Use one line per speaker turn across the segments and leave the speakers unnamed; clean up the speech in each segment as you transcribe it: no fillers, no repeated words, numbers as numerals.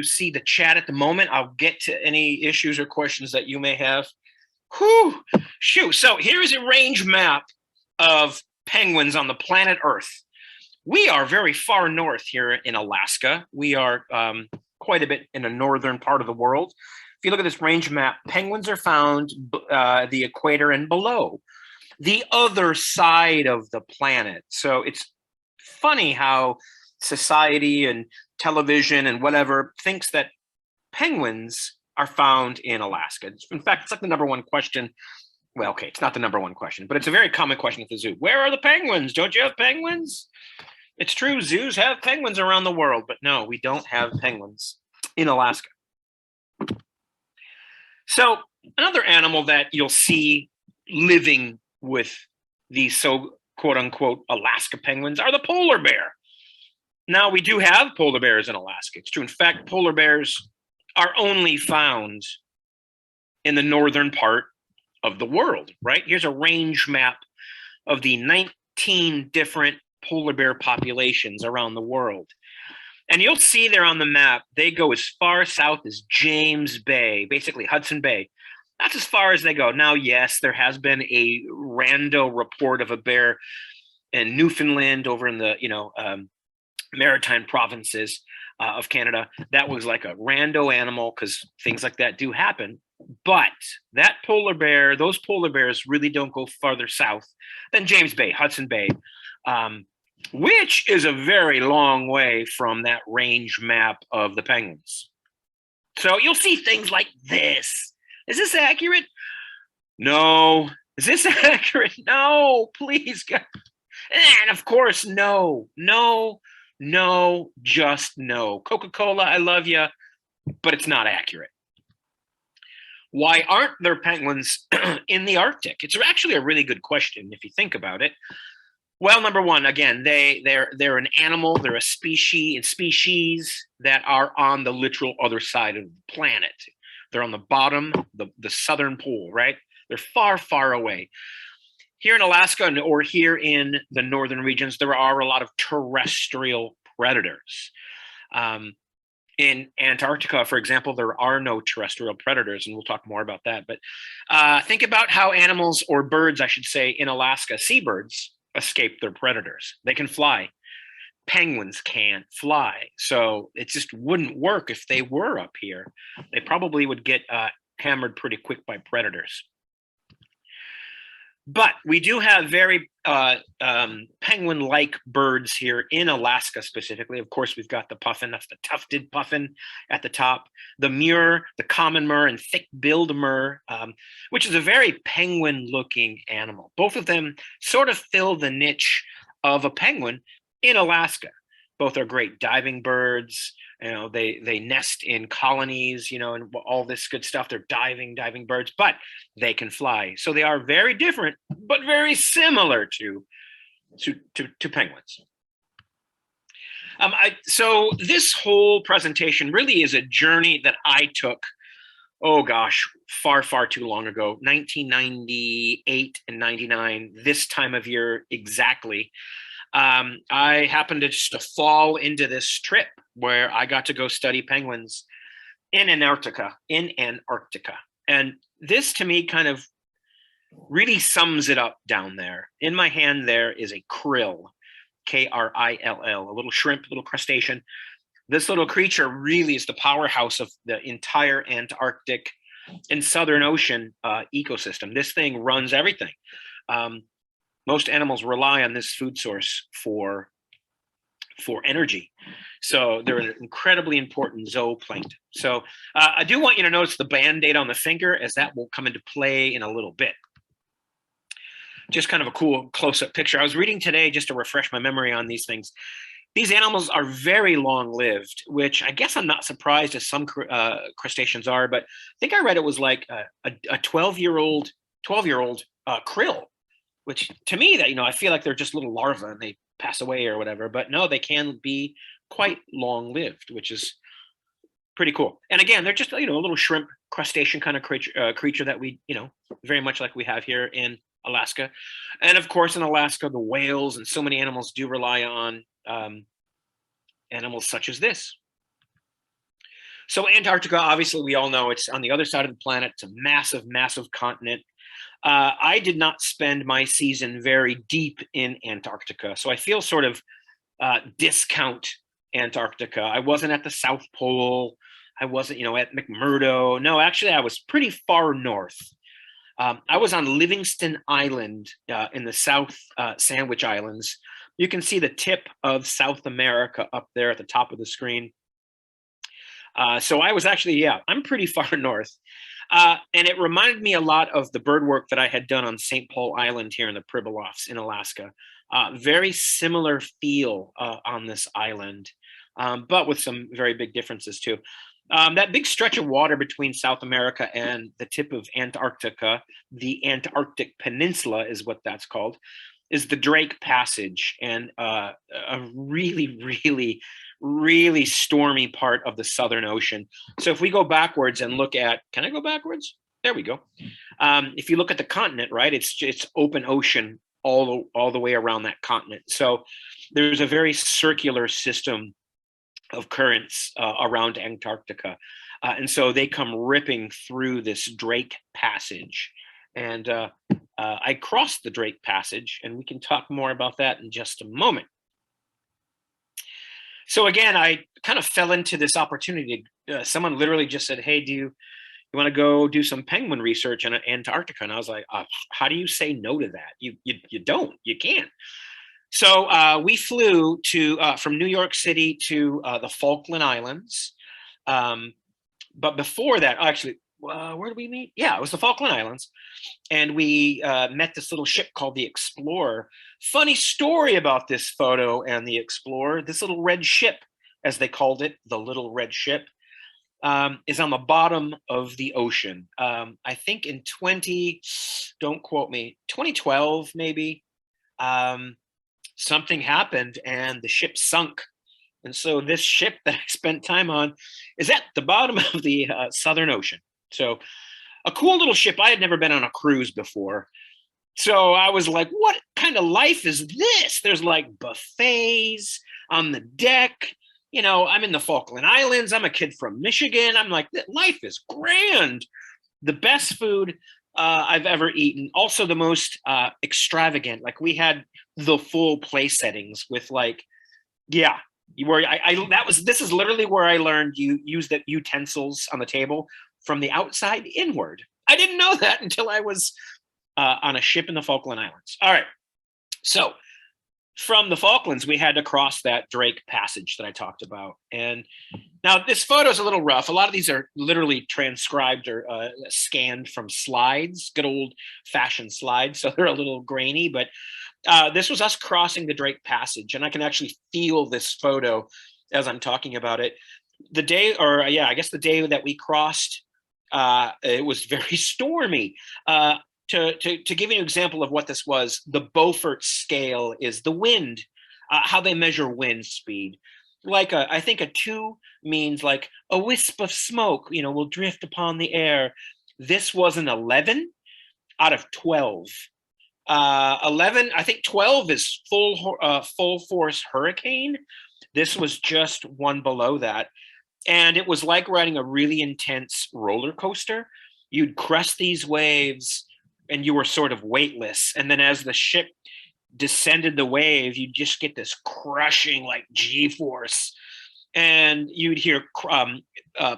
to see the chat at the moment. I'll get to any issues or questions that you may have. Whew, shoot. So here's a range map of penguins on the planet Earth. We are very far north here in Alaska. We are quite a bit in the northern part of the world. If you look at this range map, penguins are found the equator and below, the other side of the planet. So it's funny how society and television and whatever thinks that penguins are found in Alaska. In fact, it's like the number one question. Well, okay, it's not the number one question, but it's a very common question at the zoo. Where are the penguins? Don't you have penguins? It's true, zoos have penguins around the world, but no, we don't have penguins in Alaska. So another animal that you'll see living with these so quote unquote Alaska penguins are the polar bear. Now, we do have polar bears in Alaska. It's true. In fact, polar bears are only found in the northern part of the world, right? Here's a range map of the 19 different polar bear populations around the world. And you'll see there on the map, they go as far south as James Bay, basically Hudson Bay. That's as far as they go. Now, yes, there has been a rando report of a bear in Newfoundland over in the, maritime provinces of Canada. That was like a rando animal because things like that do happen. But that polar bear, those polar bears really don't go farther south than James Bay, Hudson Bay, which is a very long way from that range map of the penguins. So you'll see things like this. Is this accurate? No. Is this accurate? No, please. And of course, no, just no. Coca-Cola, I love you, but it's not accurate. Why aren't there penguins in the Arctic? It's actually a really good question if you think about it. Well, number one, again, they're an animal, they're a species that are on the literal other side of the planet. They're on the bottom, the southern pole, right? They're far, far away. Here in Alaska or here in the northern regions, there are a lot of terrestrial predators. In Antarctica, for example, there are no terrestrial predators, and we'll talk more about that. But think about how animals, or birds, I should say, in Alaska, seabirds, escape their predators. They can fly. Penguins can't fly. So it just wouldn't work if they were up here. They probably would get hammered pretty quick by predators. But we do have very penguin-like birds here in Alaska specifically. Of course, we've got the puffin, that's the tufted puffin at the top, the murre, the common murre, and thick-billed murre, which is a very penguin-looking animal. Both of them sort of fill the niche of a penguin in Alaska. Both are great diving birds. They nest in colonies, and all this good stuff. They're diving birds, but they can fly. So they are very different, but very similar to penguins. So this whole presentation really is a journey that I took, oh gosh, far, far too long ago, 1998 and 99, this time of year exactly. I happened to just fall into this trip where I got to go study penguins in Antarctica. And this to me kind of really sums it up down there. In my hand there is a krill, Krill, a little shrimp, little crustacean. This little creature really is the powerhouse of the entire Antarctic and Southern Ocean ecosystem. This thing runs everything. Most animals rely on this food source for energy. So they're an incredibly important zooplankton. So I do want you to notice the Band-Aid on the finger, as that will come into play in a little bit. Just kind of a cool close-up picture. I was reading today just to refresh my memory on these things. These animals are very long-lived, which I guess I'm not surprised as some crustaceans are, but I think I read it was like a 12-year-old krill, which to me, that I feel like they're just little larvae and they pass away or whatever. But no, they can be quite long-lived, which is pretty cool. And again, they're just a little shrimp crustacean kind of creature that we very much like we have here in Alaska. And of course, in Alaska, the whales and so many animals do rely on animals such as this. So Antarctica, obviously, we all know it's on the other side of the planet. It's a massive, massive continent. I did not spend my season very deep in Antarctica, so I feel sort of discount Antarctica. I wasn't at the South Pole. I wasn't, at McMurdo. No, actually, I was pretty far north. I was on Livingston Island in the South Sandwich Islands. You can see the tip of South America up there at the top of the screen. So I was actually, yeah, I'm pretty far north. And it reminded me a lot of the bird work that I had done on St. Paul Island here in the Pribilofs in Alaska. Very similar feel on this island, but with some very big differences too. That big stretch of water between South America and the tip of Antarctica, the Antarctic Peninsula is what that's called, is the Drake Passage, and a really, really, really stormy part of the Southern Ocean. So if we go backwards and look at, can I go backwards? There we go. If you look at the continent, right, it's open ocean all the way around that continent. So there's a very circular system of currents around Antarctica. And so they come ripping through this Drake Passage. And I crossed the Drake Passage, and we can talk more about that in just a moment. So again, I kind of fell into this opportunity. Someone literally just said, hey, do you want to go do some penguin research in Antarctica? And I was like, how do you say no to that? You don't, you can't. So we flew from New York City to the Falkland Islands. But before that, actually, where did we meet? Yeah, it was the Falkland Islands. And we met this little ship called the Explorer. Funny story about this photo and the Explorer. This little red ship, as they called it, the little red ship, is on the bottom of the ocean. I think in don't quote me, 2012 maybe, something happened and the ship sunk. And so this ship that I spent time on is at the bottom of the Southern Ocean. So a cool little ship. I had never been on a cruise before. So I was like, what kind of life is this? There's like buffets on the deck. I'm in the Falkland Islands. I'm a kid from Michigan. I'm like, life is grand. The best food I've ever eaten. Also the most extravagant. Like we had the full place settings with like, yeah, this is literally where I learned you use the utensils on the table from the outside inward. I didn't know that until I was on a ship in the Falkland Islands. All right. So from the Falklands, we had to cross that Drake Passage that I talked about. And now this photo is a little rough. A lot of these are literally transcribed or scanned from slides, good old fashioned slides. So they're a little grainy, but this was us crossing the Drake Passage. And I can actually feel this photo as I'm talking about it. The day that we crossed, it was very stormy. To give you an example of what this was, the Beaufort Scale is the wind, how they measure wind speed. Like I think a 2 means like a wisp of smoke, will drift upon the air. This was an 11 out of 12. 11, I think 12 is full force hurricane. This was just one below that. And it was like riding a really intense roller coaster. You'd crest these waves and you were sort of weightless. And then as the ship descended the wave, you just get this crushing like G-force. And you'd hear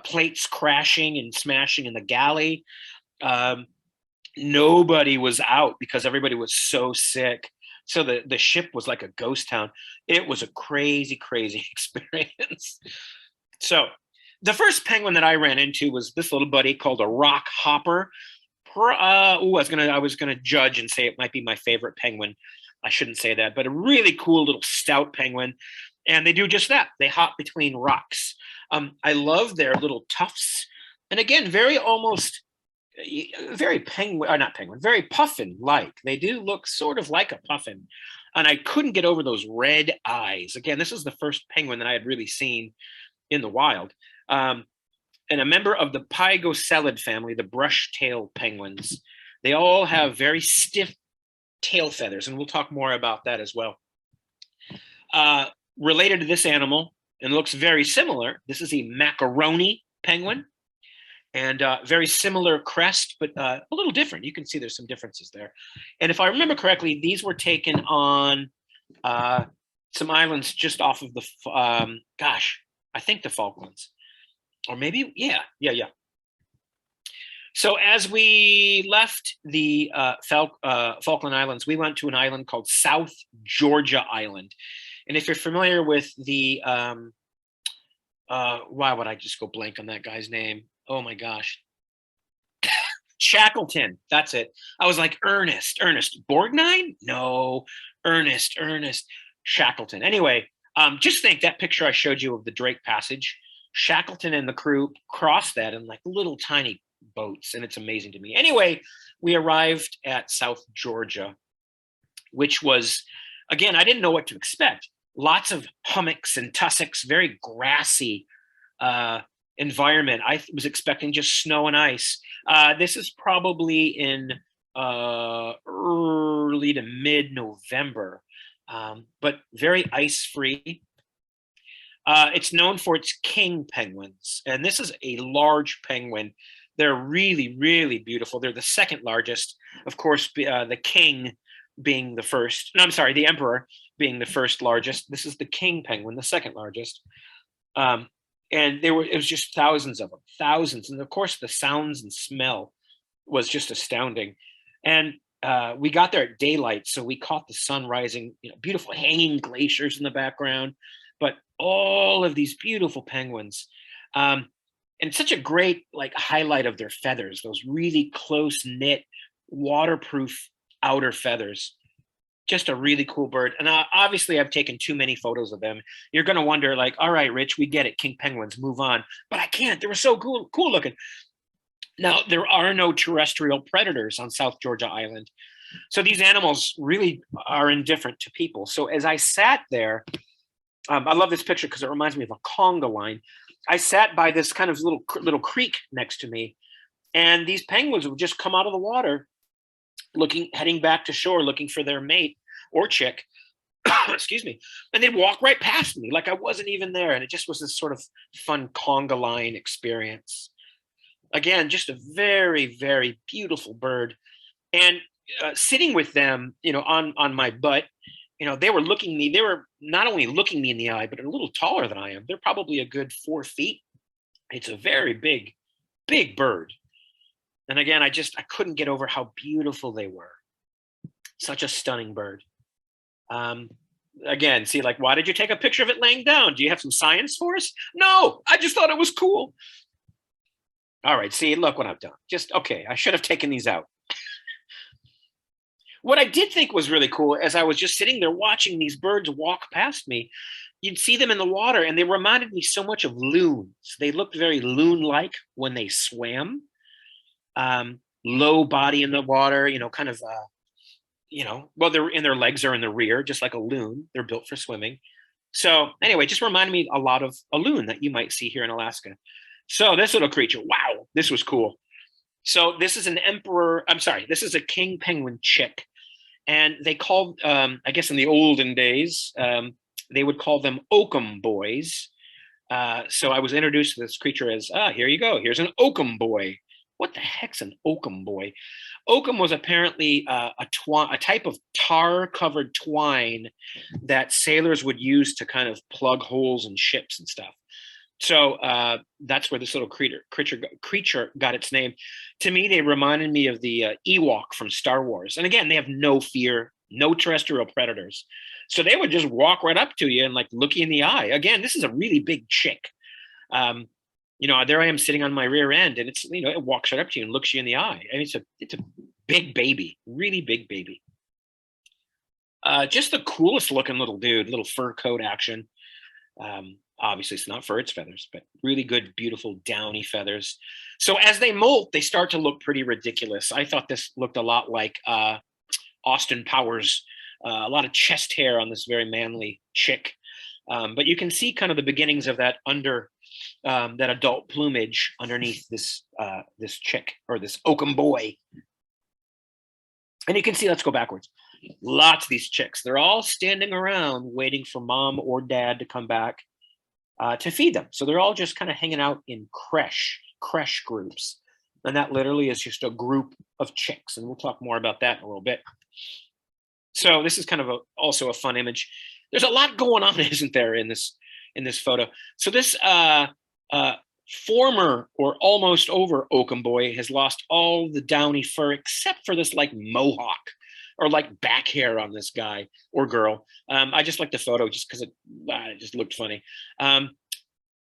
plates crashing and smashing in the galley. Nobody was out because everybody was so sick. So the ship was like a ghost town. It was a crazy, crazy experience. So the first penguin that I ran into was this little buddy called a rock hopper. I was gonna judge and say it might be my favorite penguin. I shouldn't say that, but a really cool little stout penguin. And they do just that. They hop between rocks. I love their little tufts. And again, very puffin-like. They do look sort of like a puffin. And I couldn't get over those red eyes. Again, this is the first penguin that I had really seen in the wild. And a member of the Pygocelid family, the brush-tail penguins. They all have very stiff tail feathers, and we'll talk more about that as well. Related to this animal, and looks very similar, this is a Macaroni penguin, and very similar crest, but a little different. You can see there's some differences there. And if I remember correctly, these were taken on some islands just off of the, I think the Falklands, or maybe, yeah. So as we left the Falkland Islands, we went to an island called South Georgia Island. And if you're familiar with the, why would I just go blank on that guy's name? Oh my gosh. Shackleton, that's it. I was like, Ernest Borgnine? No, Ernest Shackleton. Anyway, just think that picture I showed you of the Drake Passage, Shackleton and the crew crossed that in like little tiny boats, and it's amazing to me. Anyway, we arrived at South Georgia, which was, again, I didn't know what to expect. Lots of hummocks and tussocks, very grassy environment. I was expecting just snow and ice. This is probably in early to mid-November, but very ice-free. It's known for its king penguins, and this is a large penguin. They're really, really beautiful. They're the second largest. Of course, the king being the first. No, I'm sorry, the emperor being the first largest. This is the king penguin, the second largest. And it was just thousands of them, thousands. And of course, the sounds and smell was just astounding. And we got there at daylight, so we caught the sun rising, beautiful hanging glaciers in the background, but all of these beautiful penguins. And it's such a great highlight of their feathers, those really close knit, waterproof outer feathers. Just a really cool bird. And obviously I've taken too many photos of them. You're going to wonder all right, Rich, we get it. King penguins, move on. But I can't. They were so cool looking. Now, there are no terrestrial predators on South Georgia Island. So these animals really are indifferent to people. So as I sat there, I love this picture because it reminds me of a conga line. I sat by this kind of little creek next to me, and these penguins would just come out of the water heading back to shore, looking for their mate or chick, excuse me, and they'd walk right past me like I wasn't even there. And it just was this sort of fun conga line experience. Again, just a very, very beautiful bird. And sitting with them, on my butt, they were looking me. They were not only looking me in the eye, but a little taller than I am. They're probably a good 4 feet. It's a very big, big bird. And again, I couldn't get over how beautiful they were. Such a stunning bird. Again, see, why did you take a picture of it laying down? Do you have some science for us? No, I just thought it was cool. All right, see, look what I've done. Okay, I should have taken these out. What I did think was really cool, as I was just sitting there watching these birds walk past me, you'd see them in the water, and they reminded me so much of loons. They looked very loon-like when they swam. Low body in the water, kind of, well, their legs are in the rear, just like a loon. They're built for swimming. So anyway, just reminded me a lot of a loon that you might see here in Alaska. So this little creature, wow, this was cool. So this is this is a king penguin chick. And they called, I guess in the olden days, they would call them oakum boys. So I was introduced to this creature as, here you go, here's an oakum boy. What the heck's an oakum boy? Oakum was apparently a type of tar-covered twine that sailors would use to kind of plug holes in ships and stuff. So that's where this little creature got its name. To me, they reminded me of the Ewok from Star Wars. And again, they have no fear, no terrestrial predators. So they would just walk right up to you and look you in the eye. Again, this is a really big chick. There I am sitting on my rear end, and it's, it walks right up to you and looks you in the eye. And it's a big baby, really big baby. Just the coolest looking little dude, little fur coat action. Obviously it's not fur, it's feathers, but really good, beautiful, downy feathers. So as they molt, they start to look pretty ridiculous. I thought this looked a lot like Austin Powers, a lot of chest hair on this very manly chick. But you can see kind of the beginnings of that that adult plumage underneath this chick, or this oakum boy. And you can see, let's go backwards. Lots of these chicks. They're all standing around waiting for mom or dad to come back. to feed them. So they're all just kind of hanging out in creche groups. And that literally is just a group of chicks. And we'll talk more about that in a little bit. So this is kind of also a fun image. There's a lot going on, isn't there, in this photo? So this former or almost over Oakham boy has lost all the downy fur except for this like mohawk or like back hair on this guy or girl. I just like the photo just because it just looked funny.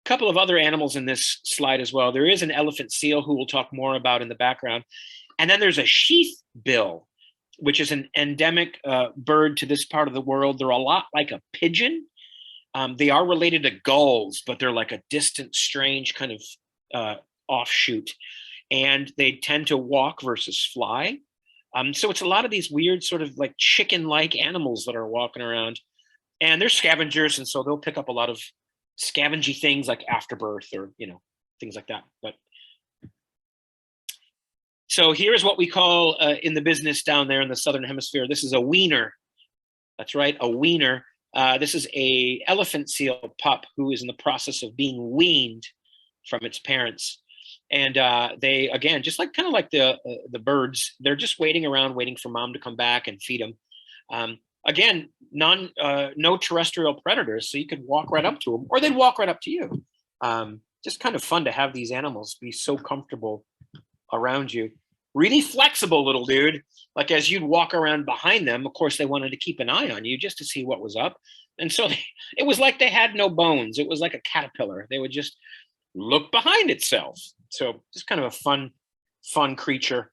Couple of other animals in this slide as well. There is an elephant seal who we'll talk more about in the background. And then there's a sheath bill, which is an endemic bird to this part of the world. They're a lot like a pigeon. They are related to gulls, but they're like a distant, strange kind of offshoot. And they tend to walk versus fly. So it's a lot of these weird sort of like chicken-like animals that are walking around. And they're scavengers, and so they'll pick up a lot of scavengy things like afterbirth or, things like that. But so here's what we call in the business down there in the Southern Hemisphere. This is a weaner. That's right, a weaner. This is a elephant seal pup who is in the process of being weaned from its parents. And they, again, just like kind of like the birds, they're just waiting around, waiting for mom to come back and feed them. Again, no terrestrial predators, so you could walk right up to them, or they'd walk right up to you. Just kind of fun to have these animals be so comfortable around you. Really flexible little dude. Like as you'd walk around behind them, of course, they wanted to keep an eye on you just to see what was up. And so it was like they had no bones. It was like a caterpillar. They would just look behind itself. So just kind of a fun creature.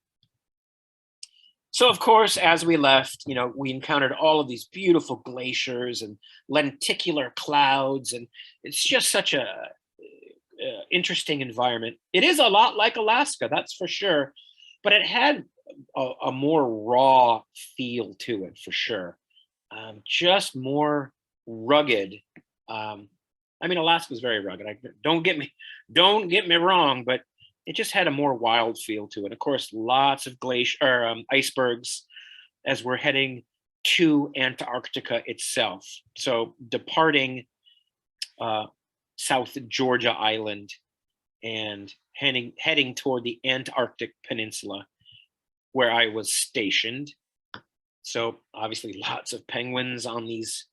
So of course, as we left, we encountered all of these beautiful glaciers and lenticular clouds, and it's just such a interesting environment. It is a lot like Alaska, that's for sure, but it had a more raw feel to it for sure. Just more rugged. Alaska is very rugged. Don't get me wrong, but it just had a more wild feel to it. Of course, lots of icebergs as we're heading to Antarctica itself. So departing South Georgia Island and heading toward the Antarctic Peninsula where I was stationed. So obviously lots of penguins on these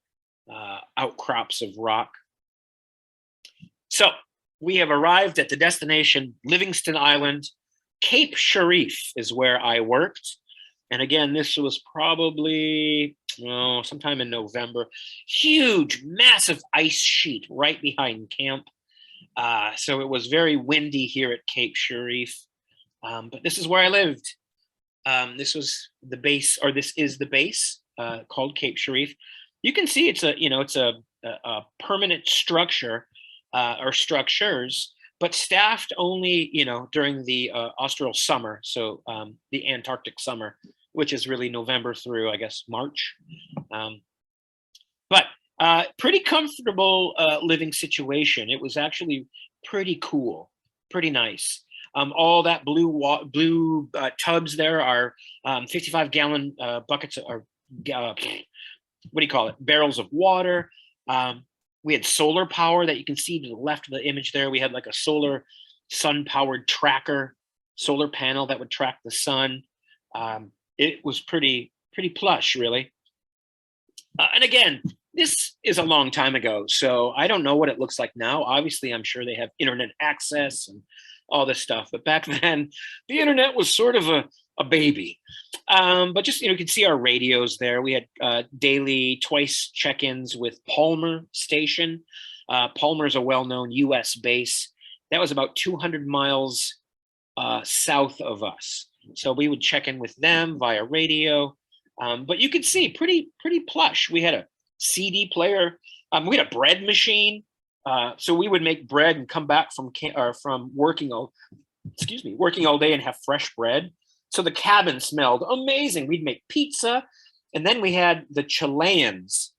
outcrops of rock. So we have arrived at the destination, Livingston Island. Cape Sharif is where I worked. And again, this was probably sometime in November. Huge, massive ice sheet right behind camp. So it was very windy here at Cape Sharif. But this is where I lived. This was the base, or this is the base called Cape Sharif. You can see it's a permanent structure. Or structures, but staffed only, during the austral summer, so the Antarctic summer, which is really November through, I guess, March. But pretty comfortable living situation. It was actually pretty cool, pretty nice. All that blue tubs there are 55-gallon buckets, or what do you call it? Barrels of water. We had solar power that you can see to the left of the image there. We had like a solar sun-powered tracker, solar panel that would track the sun. It was pretty plush, really. And again, this is a long time ago, so I don't know what it looks like now. Obviously, I'm sure they have internet access and all this stuff, but back then, the internet was sort of a baby. But just, you can see our radios there. We had daily twice check-ins with Palmer Station. Palmer is a well-known US base. That was about 200 miles south of us. So we would check in with them via radio. But you could see pretty plush. We had a CD player. We had a bread machine. So we would make bread and come back from working all day and have fresh bread. So the cabin smelled amazing. We'd make pizza. And then we had the Chileans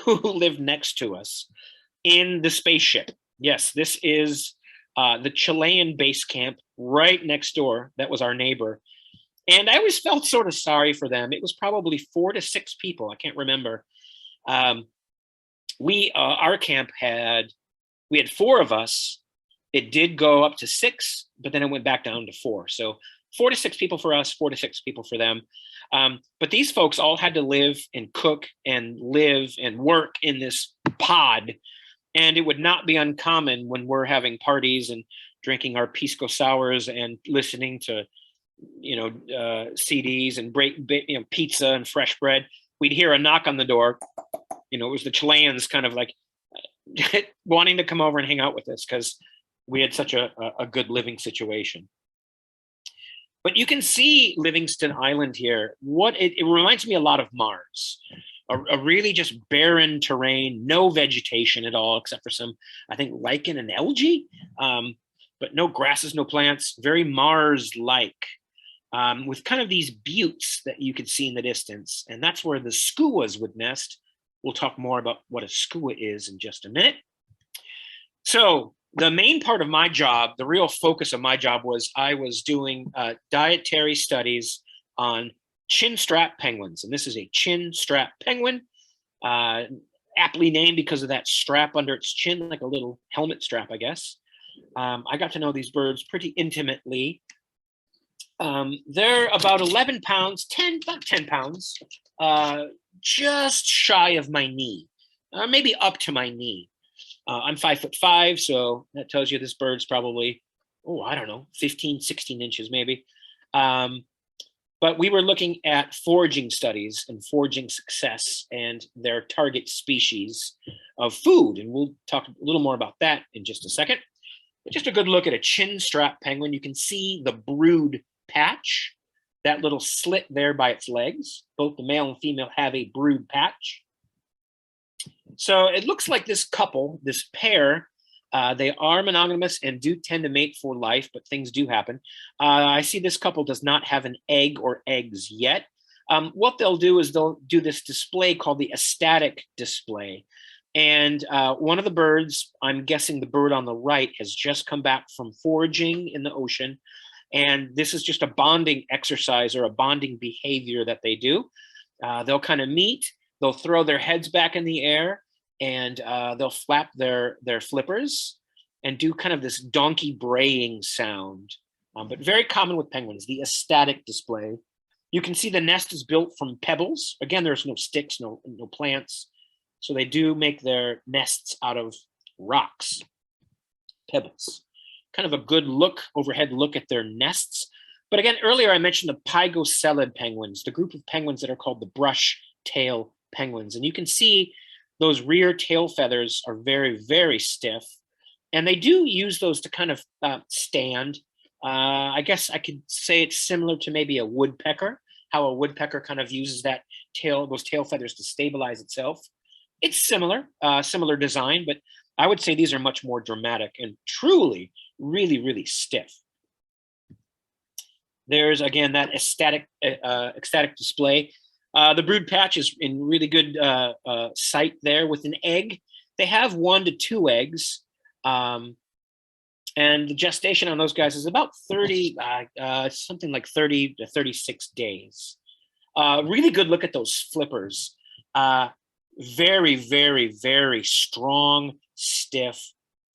who lived next to us in the spaceship. Yes, this is the Chilean base camp right next door. That was our neighbor. And I always felt sort of sorry for them. It was probably 4 to 6 people. I can't remember. Our camp had We had 4 of us. It did go up to 6, but then it went back down to 4. So 4 to 6 people for us, 4 to 6 people for them. But these folks all had to live and cook and live and work in this pod. And it would not be uncommon when we're having parties and drinking our pisco sours and listening to, CDs and pizza and fresh bread. We'd hear a knock on the door. It was the Chileans kind of like wanting to come over and hang out with us because we had such a good living situation. But you can see Livingston Island here. It reminds me a lot of Mars, a really just barren terrain, no vegetation at all, except for some, I think, lichen and algae, but no grasses, no plants, very Mars-like, with kind of these buttes that you could see in the distance. And that's where the skuas would nest. We'll talk more about what a skua is in just a minute. So the main part of my job, the real focus of my job was I was doing dietary studies on chin strap penguins. And this is a chin strap penguin, aptly named because of that strap under its chin, like a little helmet strap, I guess. I got to know these birds pretty intimately. They're about 11 pounds, about 10 pounds, just shy of my knee, maybe up to my knee. I'm 5'5", so that tells you this bird's probably, 15, 16 inches maybe. But we were looking at foraging studies and foraging success and their target species of food. And we'll talk a little more about that in just a second. But just a good look at a chin strap penguin. You can see the brood patch, that little slit there by its legs. Both the male and female have a brood patch. So it looks like this couple, this pair, they are monogamous and do tend to mate for life, but things do happen. I see this couple does not have an egg or eggs yet. What they'll do is they'll do this display called the Ecstatic Display. And one of the birds, I'm guessing the bird on the right, has just come back from foraging in the ocean. And this is just a bonding exercise or a bonding behavior that they do. They'll kind of meet, they'll throw their heads back in the air, and they'll flap their flippers and do kind of this donkey braying sound, but very common with penguins, the Ecstatic Display. You can see the nest is built from pebbles. Again, there's no sticks, no plants. So they do make their nests out of rocks, pebbles. Kind of a good overhead look at their nests. But again, earlier I mentioned the pygocellid penguins, the group of penguins that are called the brush tail penguins. And you can see those rear tail feathers are very, very stiff. And they do use those to kind of stand. I guess I could say it's similar to maybe a woodpecker, how a woodpecker kind of uses those tail feathers to stabilize itself. It's similar design, but I would say these are much more dramatic and truly, really, really stiff. There's, again, that ecstatic display. The brood patch is in really good sight there with an egg. They have 1 to 2 eggs. And the gestation on those guys is about 30, something like 30 to 36 days. Really good look at those flippers. Very, very, very strong, stiff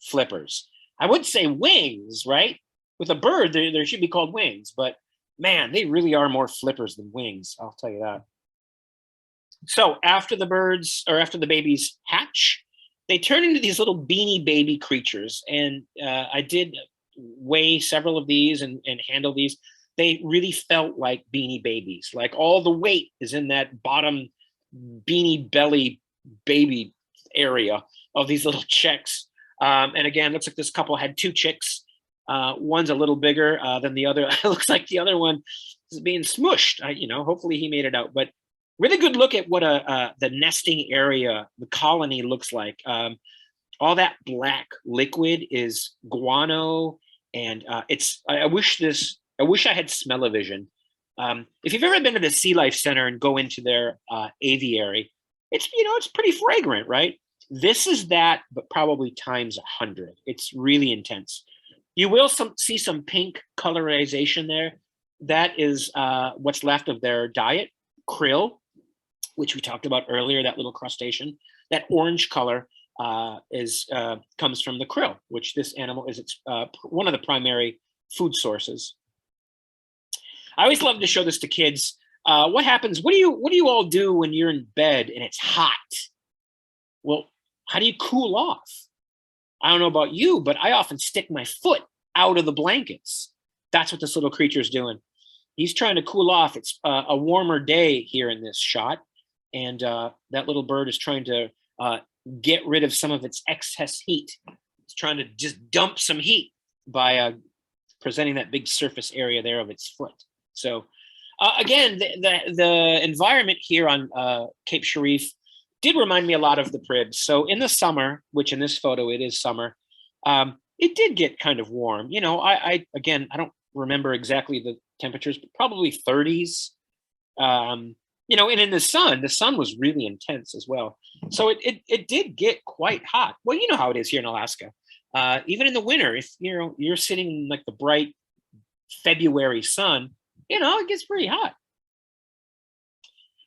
flippers. I would say wings, right? With a bird, there should be called wings, but man, they really are more flippers than wings. I'll tell you that. So after the babies hatch, they turn into these little beanie baby creatures. And I did weigh several of these and handle these. They really felt like beanie babies. Like all the weight is in that bottom beanie belly baby area of these little chicks. And again, looks like this couple had 2 chicks. One's a little bigger than the other. It looks like the other one is being smushed. Hopefully he made it out. But really good look at what the nesting area, the colony looks like. All that black liquid is guano, and I wish I had smell-o-vision. If you've ever been to the Sea Life Center and go into their aviary, it's pretty fragrant, right? This is that, but probably times 100. It's really intense. You will see some pink colorization there. That is what's left of their diet, krill, which we talked about earlier, that little crustacean. That orange color comes from the krill, which this animal is one of the primary food sources. I always love to show this to kids. What happens? What do you all do when you're in bed and it's hot? Well, how do you cool off? I don't know about you, but I often stick my foot out of the blankets. That's what this little creature is doing. He's trying to cool off. It's a warmer day here in this shot, and that little bird is trying to get rid of some of its excess heat. It's trying to just dump some heat by presenting that big surface area there of its foot. So again, the environment here on Cape Sharif did remind me a lot of the Pribs. So in the summer, which in this photo it is summer, it did get kind of warm. You know, I don't remember exactly the temperatures, but probably 30s. You know, and in the sun was really intense as well. So it did get quite hot. Well, you know how it is here in Alaska. Even in the winter, if you're sitting in like the bright February sun, you know, it gets pretty hot.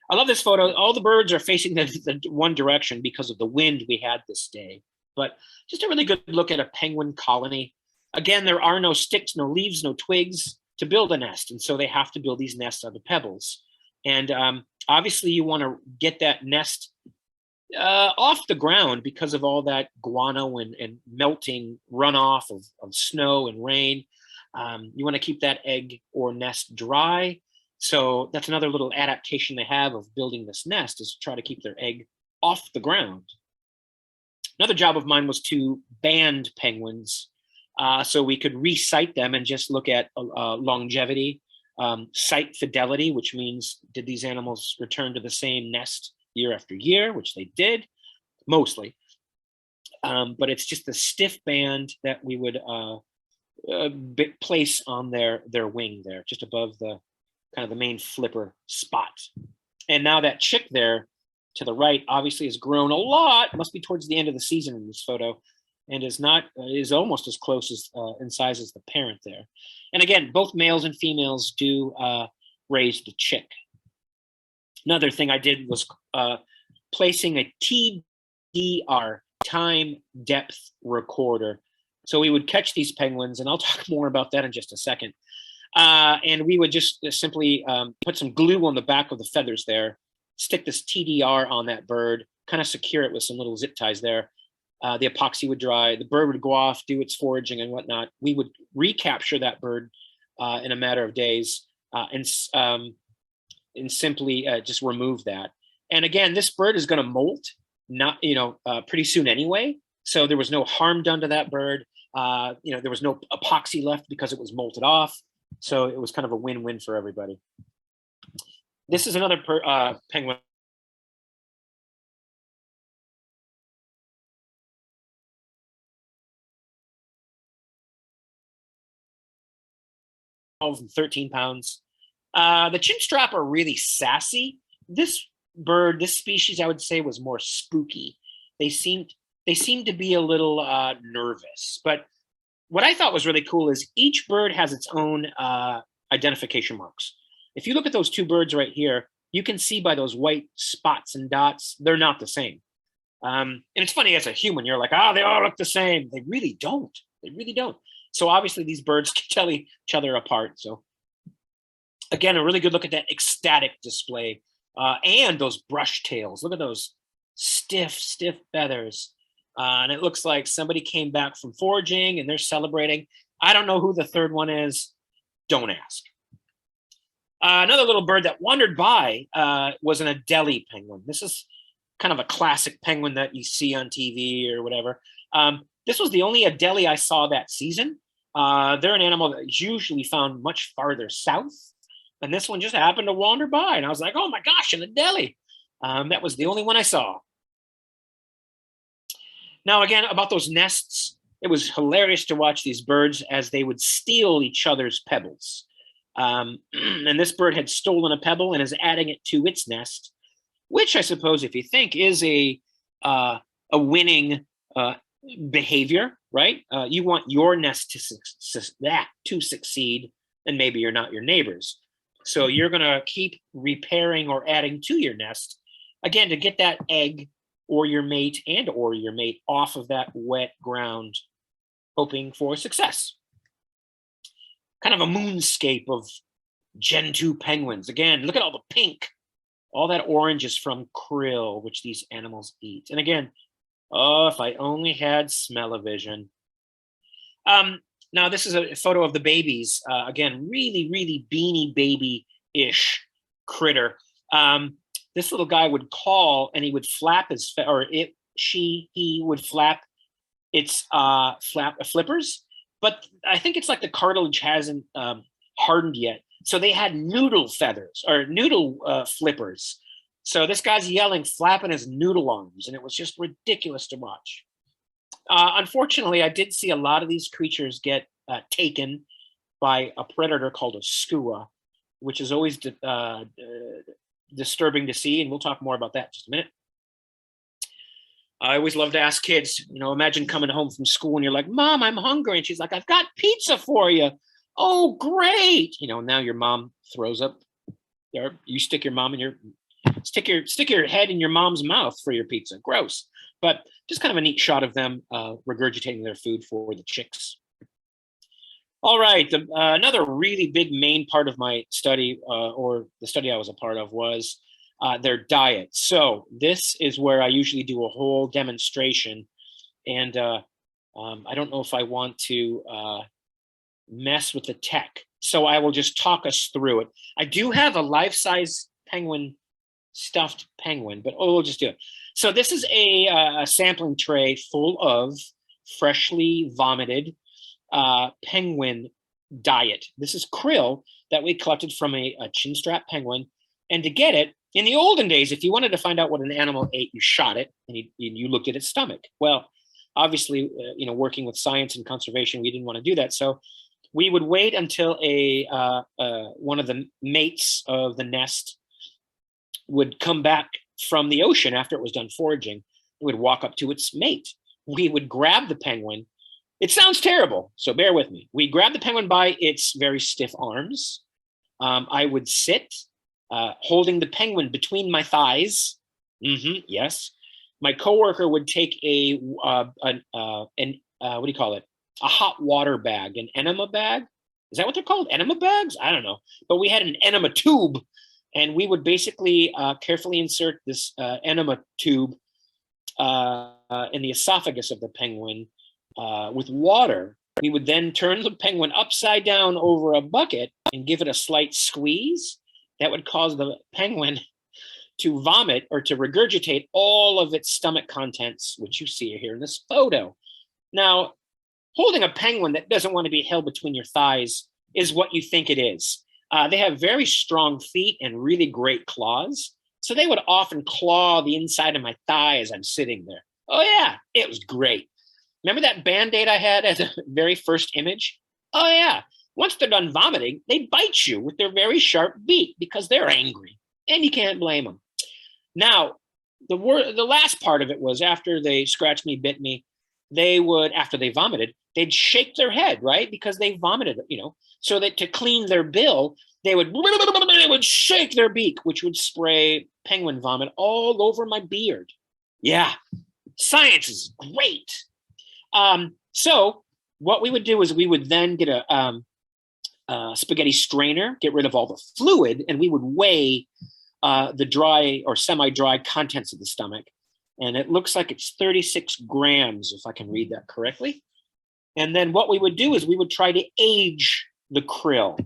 I love this photo. All the birds are facing the one direction because of the wind we had this day. But just a really good look at a penguin colony. Again, there are no sticks, no leaves, no twigs to build a nest. And so they have to build these nests out of pebbles. And obviously you want to get that nest off the ground because of all that guano and melting runoff of snow and rain. You want to keep that egg or nest dry. So that's another little adaptation they have of building this nest, is to try to keep their egg off the ground. Another job of mine was to band penguins, so we could re-site them and just look at longevity, site fidelity, which means did these animals return to the same nest year after year, which they did, mostly. But it's just the stiff band that we would place on their wing there, just above the kind of the main flipper spot. And now that chick there to the right obviously has grown a lot, must be towards the end of the season in this photo, and is almost as close as in size as the parent there. And again, both males and females do raise the chick. Another thing I did was placing a TDR, time depth recorder. So we would catch these penguins, and I'll talk more about that in just a second. And we would just simply put some glue on the back of the feathers there, stick this TDR on that bird, kind of secure it with some little zip ties there. The epoxy would dry, the bird would go off, do its foraging and whatnot. We would recapture that bird in a matter of days and simply just remove that. And again, this bird is going to molt, pretty soon anyway. So there was no harm done to that bird. There was no epoxy left because it was molted off. So it was kind of a win-win for everybody. This is another penguin. Of 13 pounds. The chinstrap are really sassy. This bird, this species, I would say, was more spooky. They seemed to be a little nervous. But what I thought was really cool is each bird has its own identification marks. If you look at those two birds right here, you can see by those white spots and dots, they're not the same. And it's funny, as a human, you're like, they all look the same. They really don't. They really don't. So obviously these birds can tell each other apart. So again, a really good look at that ecstatic display and those brush tails. Look at those stiff feathers. And it looks like somebody came back from foraging and they're celebrating. I don't know who the third one is. Don't ask. Another little bird that wandered by was an Adelie penguin. This is kind of a classic penguin that you see on TV or whatever. This was the only Adelie I saw that season. They're an animal that's usually found much farther south. And this one just happened to wander by. And I was like, oh my gosh, an Adelie. That was the only one I saw. Now, again, about those nests, it was hilarious to watch these birds as they would steal each other's pebbles. And this bird had stolen a pebble and is adding it to its nest, which I suppose, if you think, is a winning behavior, right? You want your nest to succeed, and maybe you're not your neighbor's. So you're going to keep repairing or adding to your nest, again, to get that egg or your mate off of that wet ground, hoping for success. Kind of a moonscape of Gentoo penguins. Again, look at all the pink. All that orange is from krill, which these animals eat. And again, oh, if I only had smell-o-vision. Now, this is a photo of the babies. Again, really, really beanie baby-ish critter. This little guy would call, and he would flap his, he would flap its flippers. But I think it's like the cartilage hasn't hardened yet. So they had noodle feathers or noodle flippers. So this guy's yelling, flapping his noodle arms, and it was just ridiculous to watch. Unfortunately, I did see a lot of these creatures get taken by a predator called a skua, which is always disturbing to see, and we'll talk more about that in just a minute. I always love to ask kids, imagine coming home from school and you're like, Mom, I'm hungry. And she's like, I've got pizza for you. Oh, great. Now your mom throws up there. You stick your head in your mom's mouth for your pizza. Gross. But just kind of a neat shot of them regurgitating their food for the chicks. All right. Another really big main part of my study, or the study I was a part of, was their diet. So this is where I usually do a whole demonstration. And I don't know if I want to mess with the tech. So I will just talk us through it. I do have a life-size stuffed penguin, but we'll just do it. So this is a sampling tray full of freshly vomited penguin diet. This is krill that we collected from a chinstrap penguin. And to get it, in the olden days, if you wanted to find out what an animal ate, you shot it and you looked at its stomach. Well, obviously, working with science and conservation, we didn't want to do that. So we would wait until one of the mates of the nest would come back from the ocean after it was done foraging. It would walk up to its mate. We would grab the penguin. It sounds terrible, so bear with me. We grab the penguin by its very stiff arms. I would sit holding the penguin between my thighs. Yes. My coworker would take what do you call it? A hot water bag, an enema bag. Is that what they're called? Enema bags? I don't know. But we had an enema tube, and we would basically carefully insert this enema tube in the esophagus of the penguin with water. We would then turn the penguin upside down over a bucket and give it a slight squeeze. That would cause the penguin to vomit or to regurgitate all of its stomach contents, which you see here in this photo. Now, holding a penguin that doesn't want to be held between your thighs is what you think it is. They have very strong feet and really great claws. So they would often claw the inside of my thigh as I'm sitting there. Oh yeah, it was great. Remember that Band-Aid I had as a very first image? Oh yeah, once they're done vomiting, they bite you with their very sharp beak because they're angry, and you can't blame them. Now, the last part of it was after they scratched me, bit me, they would, after they vomited, they'd shake their head, right? Because they vomited, so that to clean their bill, they would shake their beak, which would spray penguin vomit all over my beard. Yeah, science is great. So what we would do is we would then get a spaghetti strainer, get rid of all the fluid, and we would weigh the dry or semi-dry contents of the stomach. And it looks like it's 36 grams, if I can read that correctly. And then what we would do is we would try to age the krill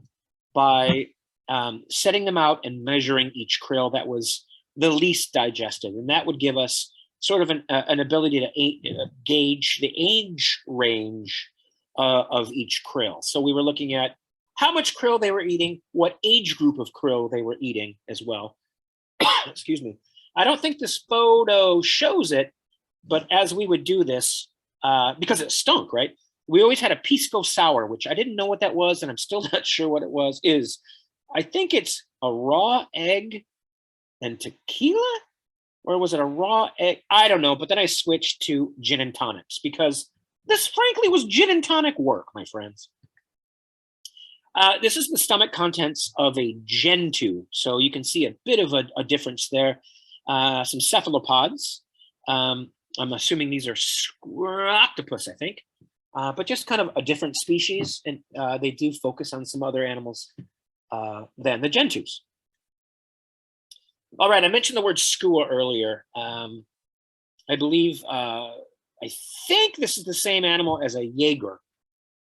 by setting them out and measuring each krill that was the least digested. And that would give us sort of an ability to gauge the age range of each krill. So we were looking at how much krill they were eating, what age group of krill they were eating as well. Excuse me. I don't think this photo shows it, but as we would do this, because it stunk, right? We always had a pisco sour, which I didn't know what that was, and I'm still not sure what it was. I think it's a raw egg and tequila, or was it a raw egg? I don't know, but then I switched to gin and tonics because this frankly was gin and tonic work, my friends. This is the stomach contents of a Gentoo. So you can see a bit of a difference there. Some cephalopods, I'm assuming these are octopus, I think, but just kind of a different species. And they do focus on some other animals than the gentoos. All right, I mentioned the word skua earlier. I believe, I think this is the same animal as a Jaeger,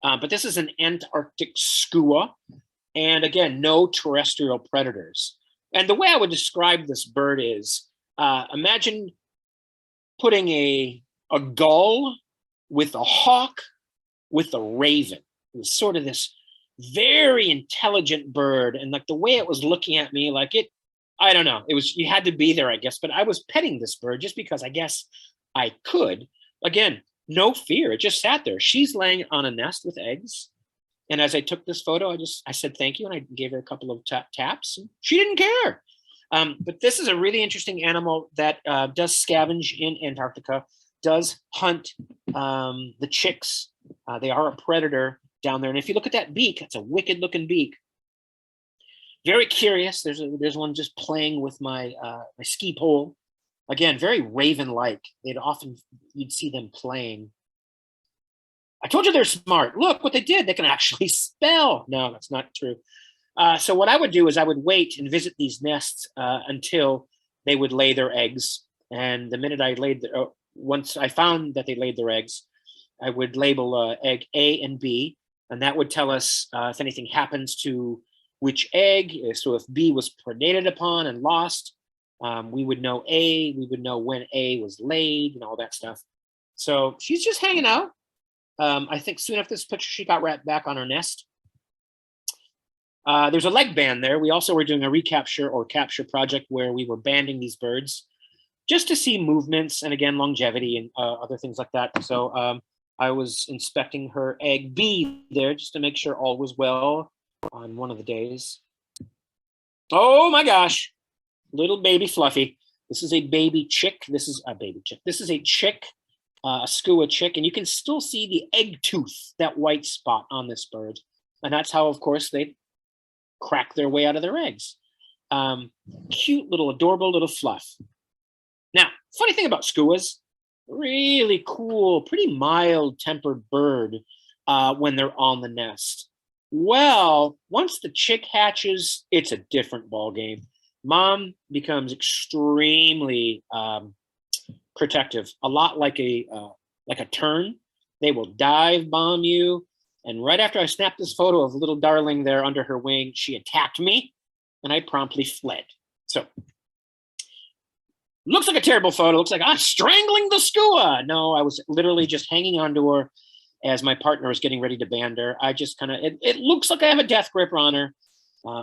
but this is an Antarctic skua. And again, no terrestrial predators. And the way I would describe this bird is, imagine putting a gull with a hawk with a raven. It was sort of this very intelligent bird. And like the way it was looking at me, like it, I don't know, it was, you had to be there, I guess, but I was petting this bird just because I guess I could. Again, no fear, it just sat there. She's laying on a nest with eggs. And as I took this photo, I said thank you, and I gave her a couple of taps. And she didn't care. But this is a really interesting animal that does scavenge in Antarctica, does hunt the chicks. They are a predator down there. And if you look at that beak, it's a wicked looking beak. Very curious. There's one just playing with my my ski pole. Again, very raven-like. You'd see them playing. I told you they're smart. Look what they did. They can actually spell. No, that's not true. So what I would do is I would wait and visit these nests until they would lay their eggs. And the minute I once I found that they laid their eggs, I would label egg A and B, and that would tell us if anything happens to which egg. So if B was predated upon and lost, we would know A. We would know when A was laid and all that stuff. So she's just hanging out. I think soon after this picture, she got right back on her nest. There's a leg band there. We also were doing a recapture or capture project where we were banding these birds just to see movements and again, longevity and other things like that. So I was inspecting her egg B there just to make sure all was well on one of the days. Oh my gosh, little baby Fluffy. This is a baby chick. This is a baby chick. This is a chick. A skua chick, and you can still see the egg tooth, that white spot on this bird. And that's how, of course, they crack their way out of their eggs. Cute little, adorable little fluff. Now, funny thing about skuas, really cool, pretty mild-tempered bird when they're on the nest. Well, once the chick hatches, it's a different ball game. Mom becomes extremely protective, a lot like a tern. They will dive bomb you. And right after I snapped this photo of little darling there under her wing, she attacked me, and I promptly fled. So, looks like a terrible photo. Looks like I'm strangling the skua. No, I was literally just hanging onto her as my partner was getting ready to band her. I just kind of, it looks like I have a death grip on her.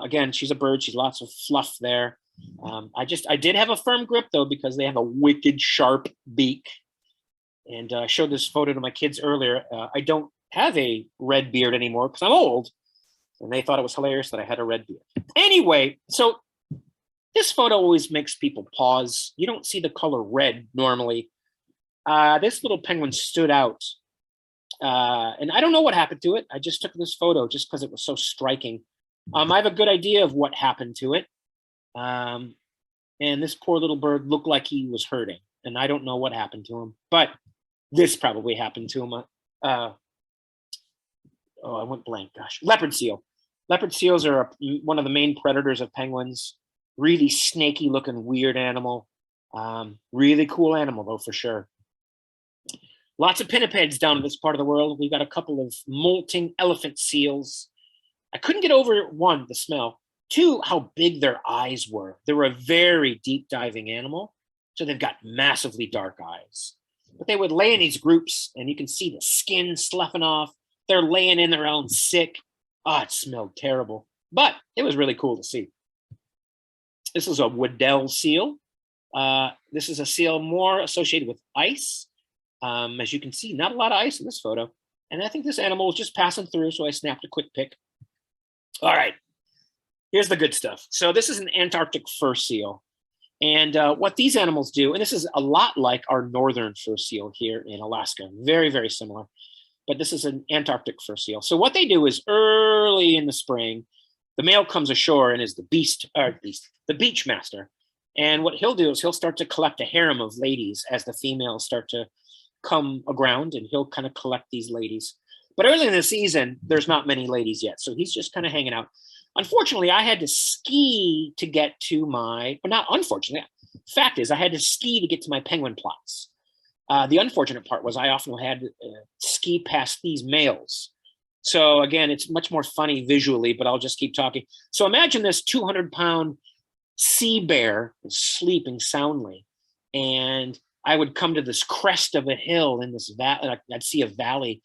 Again, she's a bird. She's lots of fluff there. I did have a firm grip though, because they have a wicked sharp beak. And I showed this photo to my kids earlier. I don't have a red beard anymore because I'm old. And they thought it was hilarious that I had a red beard. Anyway, so this photo always makes people pause. You don't see the color red normally. This little penguin stood out. And I don't know what happened to it. I just took this photo just because it was so striking. I have a good idea of what happened to it. And this poor little bird looked like he was hurting, and I don't know what happened to him, but this probably happened to him. Oh, I went blank. Gosh, leopard seal. Leopard seals are one of the main predators of penguins. Really snaky looking, weird animal. Really cool animal though, for sure. Lots of pinnipeds down in this part of the world. We've got a couple of molting elephant seals. I couldn't get over one, the smell. Two, how big their eyes were. They were a very deep diving animal, so they've got massively dark eyes. But they would lay in these groups, and you can see the skin sloughing off. They're laying in their own sick. Oh, it smelled terrible, but it was really cool to see. This is a Wadell seal. This is a seal more associated with ice. As you can see, not a lot of ice in this photo. And I think this animal was just passing through, so I snapped a quick pic. All right. Here's the good stuff. So this is an Antarctic fur seal. And what these animals do, and this is a lot like our northern fur seal here in Alaska, very, very similar. But this is an Antarctic fur seal. So what they do is early in the spring, the male comes ashore and is the beach master. And what he'll do is he'll start to collect a harem of ladies as the females start to come aground, and he'll kind of collect these ladies. But early in the season, there's not many ladies yet, so he's just kind of hanging out. Unfortunately, I had to ski to get to my, but not unfortunately, fact is I had to ski to get to my penguin plots. The unfortunate part was I often had to ski past these males. So again, it's much more funny visually, but I'll just keep talking. So imagine this 200-pound sea bear sleeping soundly, and I would come to this crest of a hill in this valley. I'd see a valley,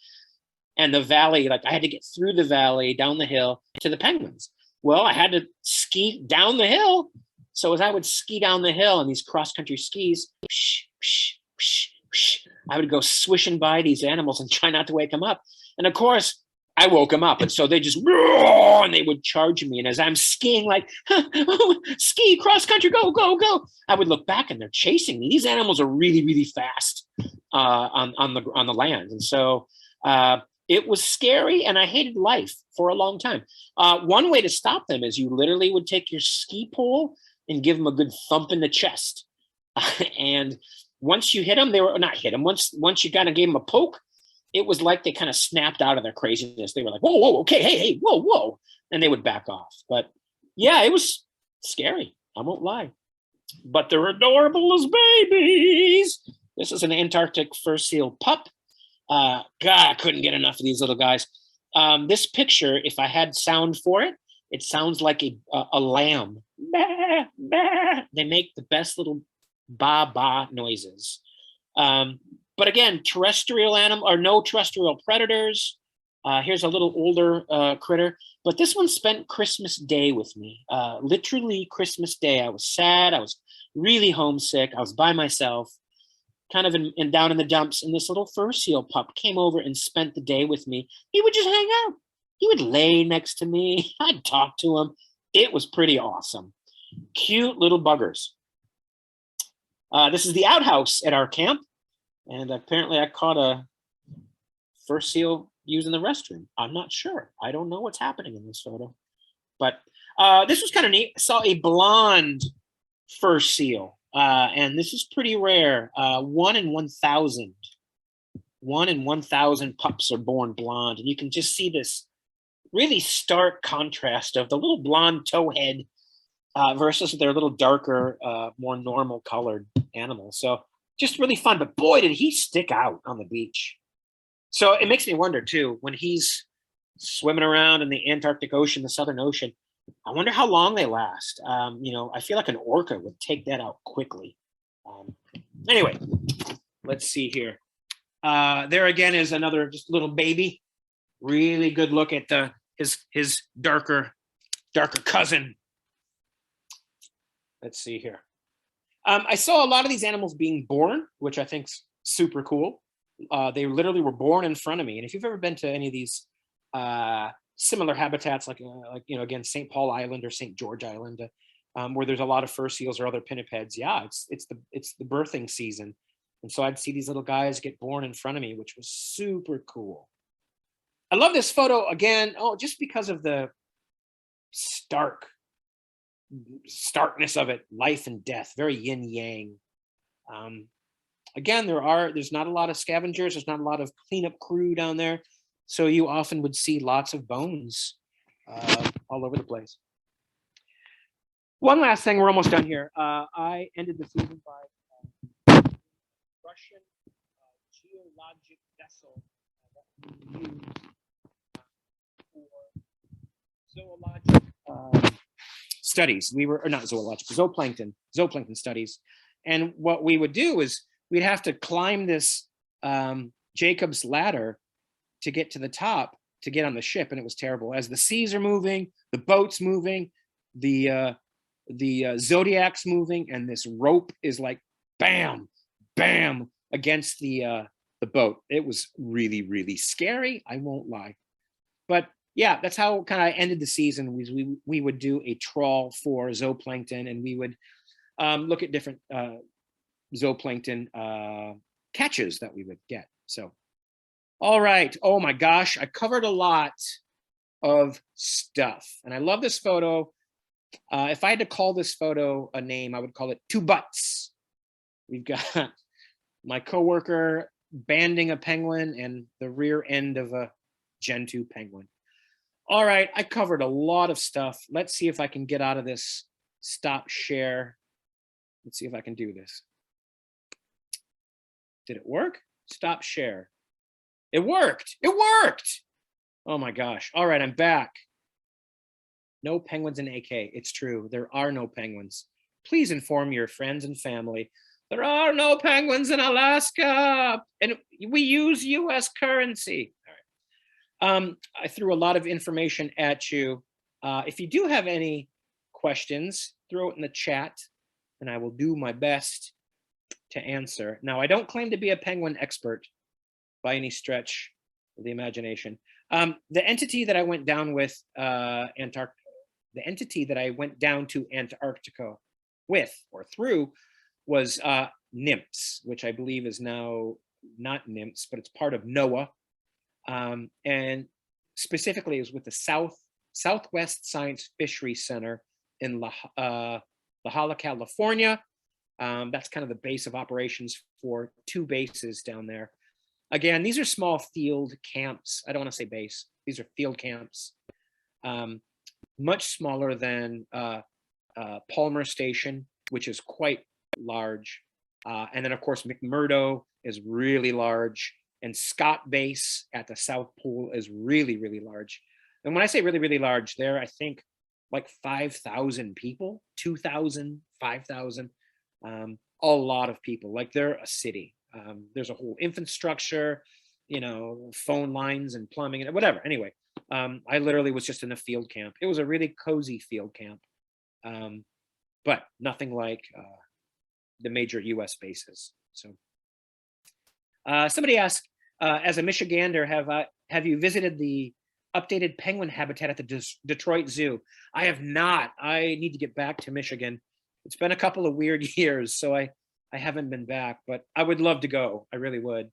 and the valley, like I had to get through the valley, down the hill to the penguins. Well, I had to ski down the hill. So as I would ski down the hill on these cross-country skis, I would go swishing by these animals and try not to wake them up. And of course, I woke them up. And so they just, and they would charge me. And as I'm skiing, like, ski, cross-country, go, go, go, I would look back and they're chasing me. These animals are really, really fast on the land. And so it was scary, and I hated life for a long time. One way to stop them is you literally would take your ski pole and give them a good thump in the chest. And once you hit them, they were not hit them. Once you kind of gave them a poke, it was like they kind of snapped out of their craziness. They were like, whoa, whoa, okay, hey, whoa, whoa. And they would back off. But yeah, it was scary. I won't lie. But they're adorable as babies. This is an Antarctic Fur Seal Pup. God, I couldn't get enough of these little guys. This picture, if I had sound for it, it sounds like a lamb. Bah, bah. They make the best little ba noises. But again, terrestrial animal or no terrestrial predators. Here's a little older critter, but this one spent Christmas Day with me. Literally Christmas Day. I was sad. I was really homesick. I was by myself, kind of down in the dumps. And this little fur seal pup came over and spent the day with me. He would just hang out. He would lay next to me. I'd talk to him. It was pretty awesome. Cute little buggers. This is the outhouse at our camp. And apparently I caught a fur seal using the restroom. I'm not sure. I don't know what's happening in this photo. But this was kind of neat. I saw a blonde fur seal. And this is pretty rare. 1 in 1,000. 1 in 1,000 pups are born blonde. And you can just see this really stark contrast of the little blonde towhead versus their little darker, more normal colored animals. So just really fun. But boy, did he stick out on the beach. So it makes me wonder, too, when he's swimming around in the Antarctic Ocean, the Southern Ocean, I wonder how long they last. I feel like an orca would take that out quickly. Anyway, let's see here. There again is another just little baby. Really good look at his darker cousin. Let's see here. I saw a lot of these animals being born, which I think's super cool. They literally were born in front of me. And if you've ever been to any of these similar habitats, like again, St. Paul Island or St. George Island, where there's a lot of fur seals or other pinnipeds, yeah, it's the birthing season. And so I'd see these little guys get born in front of me, which was super cool. I love this photo again, just because of the starkness of it, life and death, very yin yang. Again, there's not a lot of scavengers, there's not a lot of cleanup crew down there, so you often would see lots of bones all over the place. One last thing, we're almost done here. I ended the season by Russian geologic vessel that we use for zoologic studies. Not zoologic, zooplankton studies. And what we would do is we'd have to climb this Jacob's ladder to get to the top, to get on the ship, and it was terrible. As the seas are moving, the boat's moving, the Zodiac's moving, and this rope is like bam, bam against the boat. It was really, really scary. I won't lie. But yeah, that's how kind of I ended the season. We would do a trawl for zooplankton, and we would look at different zooplankton catches that we would get. So, all right. Oh my gosh, I covered a lot of stuff, and I love this photo If I had to call this photo a name, I would call it Two Butts. We've got my coworker banding a penguin and the rear end of a Gentoo penguin. All right, I covered a lot of stuff. Let's see if I can get out of this stop share. Let's see if I can do this. Did it work? Stop share. It worked. It worked. Oh my gosh. All right, I'm back. No penguins in AK. It's true. There are no penguins. Please inform your friends and family. There are no penguins in Alaska. And we use US currency. All right. I threw a lot of information at you. If you do have any questions, throw it in the chat and I will do my best to answer. Now, I don't claim to be a penguin expert by any stretch of the imagination. The entity that I went down with the entity that I went down to Antarctica with or through was NIMS, which I believe is now not NIMS, but it's part of NOAA. And specifically, it was with the Southwest Science Fishery Center in La Jolla, California. That's kind of the base of operations for 2 bases down there. Again, these are small field camps. I don't want to say base. These are field camps, much smaller than Palmer Station, which is quite large. And then, of course, McMurdo is really large. And Scott Base at the South Pole is really, really large. And when I say really, really large, there, I think like 5,000 people, 2,000, 5,000, a lot of people. Like they're a city. There's a whole infrastructure, you know, phone lines and plumbing and whatever. Anyway, I literally was just in a field camp. It was a really cozy field camp, but nothing like the major US bases. So somebody asked, as a Michigander, have you visited the updated penguin habitat at the Detroit Zoo? I have not. I need to get back to Michigan. It's been a couple of weird years, so I haven't been back, but I would love to go. I really would.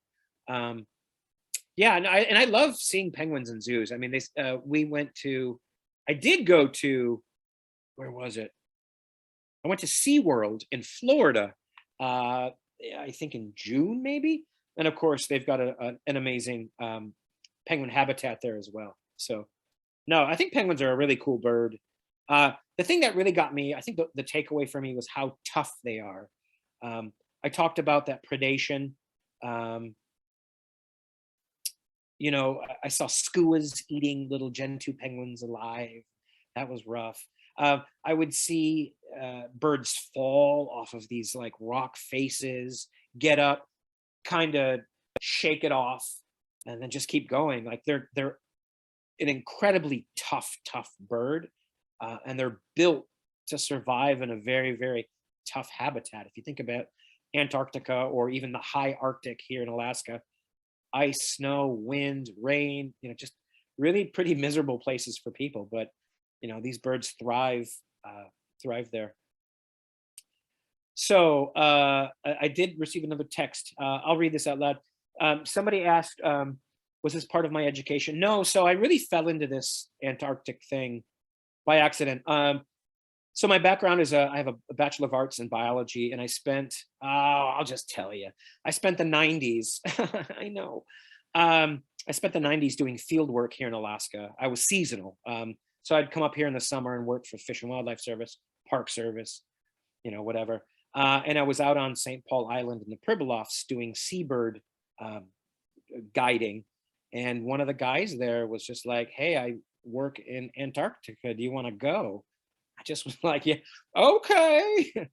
Yeah, and I love seeing penguins in zoos. I mean, I did go to, where was it? I went to SeaWorld in Florida, I think in June, maybe. And of course, they've got an amazing penguin habitat there as well. So, no, I think penguins are a really cool bird. The thing that really got me, I think the takeaway for me was how tough they are. I talked about that predation. You know, I saw skuas eating little Gentoo penguins alive. That was rough. I would see birds fall off of these like rock faces, get up, kind of shake it off, and then just keep going. Like they're an incredibly tough bird, and they're built to survive in a very, very tough habitat. If you think about Antarctica or even the high Arctic here in Alaska, ice, snow, wind, rain, you know, just really pretty miserable places for people. But, you know, these birds thrive there. So I did receive another text. I'll read this out loud. Somebody asked, was this part of my education? No, so I really fell into this Antarctic thing by accident. So my background is I have a Bachelor of Arts in Biology, and I spent, I'll just tell you, I spent the 90s, I know. I spent the 90s doing field work here in Alaska. I was seasonal. So I'd come up here in the summer and work for Fish and Wildlife Service, Park Service, you know, whatever. And I was out on St. Paul Island in the Pribilofs doing seabird guiding. And one of the guys there was just like, hey, I work in Antarctica. Do you want to go? I just was like, yeah, okay.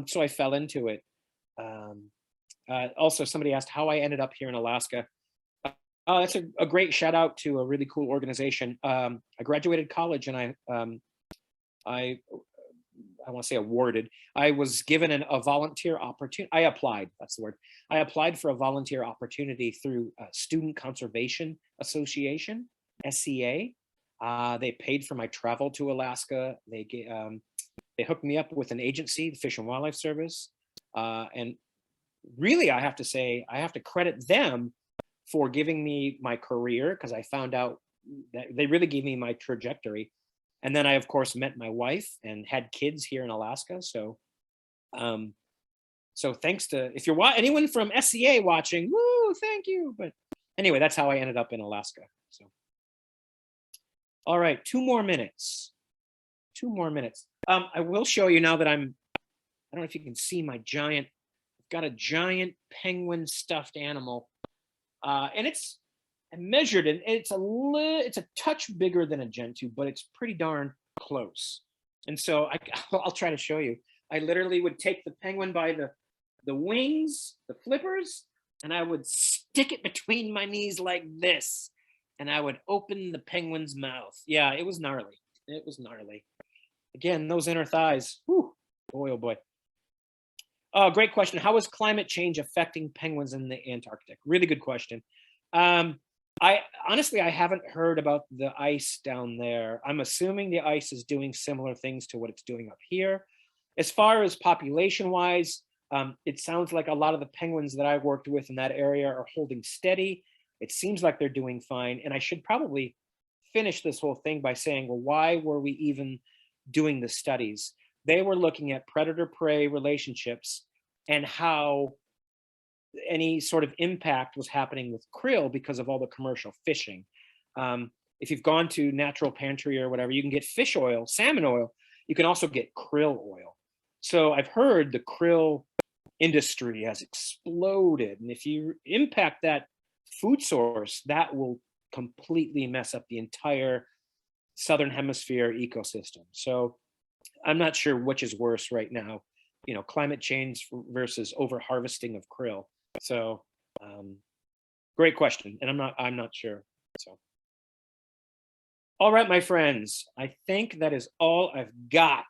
So I fell into it. Also, somebody asked how I ended up here in Alaska. That's a great shout out to a really cool organization. I graduated college and I want to say awarded. I was given a volunteer opportunity. I applied, that's the word. I applied for a volunteer opportunity through Student Conservation Association, SCA. They paid for my travel to Alaska. They hooked me up with an agency, the Fish and Wildlife Service. And really, I have to say, I have to credit them for giving me my career, because I found out that they really gave me my trajectory. And then I, of course, met my wife and had kids here in Alaska. So, so thanks to, if you're anyone from SCA watching, woo, thank you. But anyway, that's how I ended up in Alaska. So, all right, 2 more minutes. 2 more minutes. I will show you now that I don't know if you can see my giant, I've got a giant penguin stuffed animal. And I measured it. It's a touch bigger than a Gentoo, but it's pretty darn close. And so I'll try to show you. I literally would take the penguin by the wings, the flippers, and I would stick it between my knees like this. And I would open the penguin's mouth. Yeah, it was gnarly. It was gnarly. Again, those inner thighs. Whew, boy, oh boy. Oh, great question. How is climate change affecting penguins in the Antarctic? Really good question. I honestly, I haven't heard about the ice down there. I'm assuming the ice is doing similar things to what it's doing up here. As far as population wise, it sounds like a lot of the penguins that I've worked with in that area are holding steady. It seems like they're doing fine. And I should probably finish this whole thing by saying, well, why were we even doing the studies? They were looking at predator-prey relationships and how any sort of impact was happening with krill because of all the commercial fishing. If you've gone to Natural Pantry or whatever, you can get fish oil, salmon oil. You can also get krill oil. So I've heard the krill industry has exploded. And if you impact that food source, that will completely mess up the entire Southern Hemisphere ecosystem. So I'm not sure which is worse right now, you know, climate change versus over harvesting of krill. So great question. And I'm not sure. So, all right, my friends, I think that is all I've got.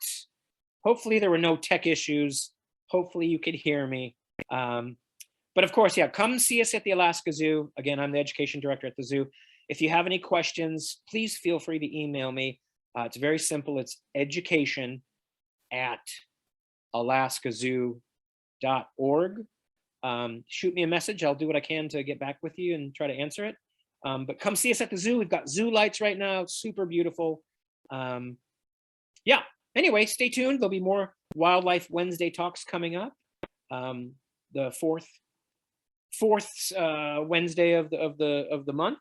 Hopefully there were no tech issues. Hopefully you could hear me. But of course, yeah, come see us at the Alaska Zoo. Again, I'm the education director at the zoo. If you have any questions, please feel free to email me. It's very simple. It's education@alaskazoo.org. Shoot me a message. I'll do what I can to get back with you and try to answer it. But come see us at the zoo. We've got zoo lights right now. It's super beautiful. Yeah. Anyway, stay tuned. There'll be more Wildlife Wednesday talks coming up. The fourth Wednesday of the month.